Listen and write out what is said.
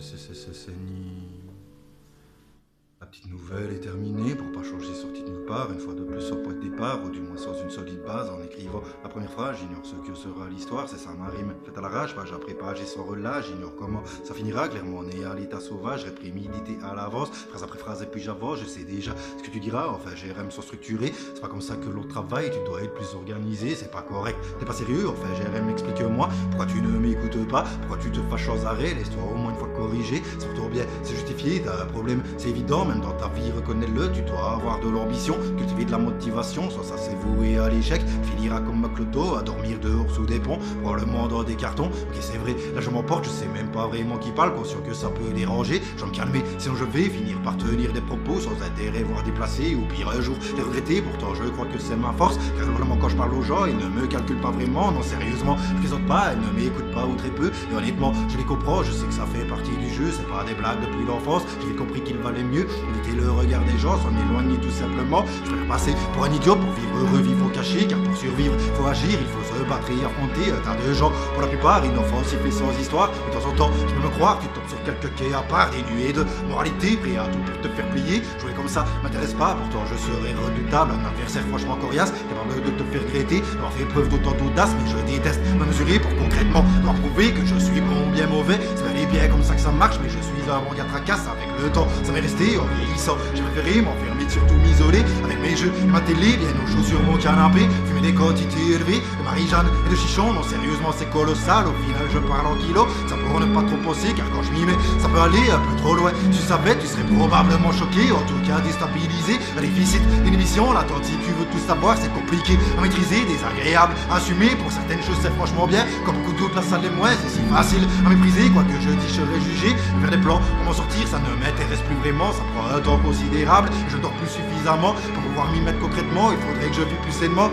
C'est ni... La petite nouvelle est terminée, pour pas changer sortie de nulle part, une fois de plus au point de départ, ou du moins sans une solide base, en écrivant la première phrase, j'ignore ce que sera l'histoire, c'est ça ma rime, faite à l'arrache, page après page et sans relâche, j'ignore comment ça finira, clairement né à l'état sauvage, réprimidité à l'avance, phrase après phrase et puis j'avance, je sais déjà ce que tu diras, enfin GRM sont structurés, c'est pas comme ça que l'on travaille, tu dois être plus organisé, c'est pas correct, t'es pas sérieux, enfin GRM explique-moi, pourquoi tu ne m'écoutes pas, pourquoi tu te fâches sans arrêt, laisse-toi au moins une fois corriger, c'est pour ton bien, c'est justifié, t'as un problème, c'est évident, même dans ta vie, reconnais-le, tu dois avoir de l'ambition, cultiver de la motivation, sans ça c'est voué à l'échec, finira comme Cloto, à dormir dehors sous des ponts, probablement dans des cartons, ok c'est vrai, là je m'emporte, je sais même pas vraiment qui parle, conscient que ça peut déranger, je vais me calmer, sinon je vais finir par tenir des propos sans intérêt, voire déplacés, ou pire un jour les regretter, pourtant je crois que c'est ma force, car vraiment quand je parle aux gens, ils ne me calculent pas vraiment, non sérieusement, je plaisante pas, ils ne m'écoutent pas ou très peu, et honnêtement, je les comprends, je sais que ça fait partie du jeu, c'est pas des blagues depuis l'enfance, j'ai compris qu'il valait mieux éviter le regard des gens, s'en éloigner tout simplement. Je préfère passer pour un idiot pour vivre heureux, vivre caché, car pour survivre, faut agir, il faut se battre et affronter un tas de gens. Pour la plupart, inoffensifs et sans histoire. De temps en temps, je peux me croire, tu tombes sur quelques quais à part, dénué de moralité, prêt à tout pour te faire plier. Jouer comme ça m'intéresse pas, pourtant je serais redoutable, un adversaire franchement coriace, capable de te faire regretter, d'avoir fait preuve d'autant d'audace, mais je déteste me mesurer pour concrètement leur prouver que je suis bon ou bien mauvais. C'est bel et bien comme ça que ça marche, mais je suis un bon gars tracasse avec le temps. Ça m'est resté en vieillissant, j'ai préféré m'enfermer, surtout m'isoler avec mes jeux et ma télé, bien au chaud sur mon canapé, fumer des quantités élevées de Marie-Jeanne et de chichon, non sérieusement c'est colossal, au final je parle en kilos, ça pour ne pas trop penser, car quand je m'y mets, ça peut aller un peu trop loin, tu savais, tu serais probablement choqué, en tout cas déstabilisé, un déficit d'inhibition, l'attente si tu veux tout savoir, c'est compliqué à maîtriser, désagréable à assumer, pour certaines choses c'est franchement bien, comme beaucoup d'autres la salle est moins, c'est si facile à mépriser, quoi que je dis je serais jugé, faire des plans pour m'en sortir, ça ne m'intéresse plus vraiment, ça prend un temps considérable, je dors plus suffisamment pour pouvoir m'y mettre concrètement, il faudrait que je vive plus sainement.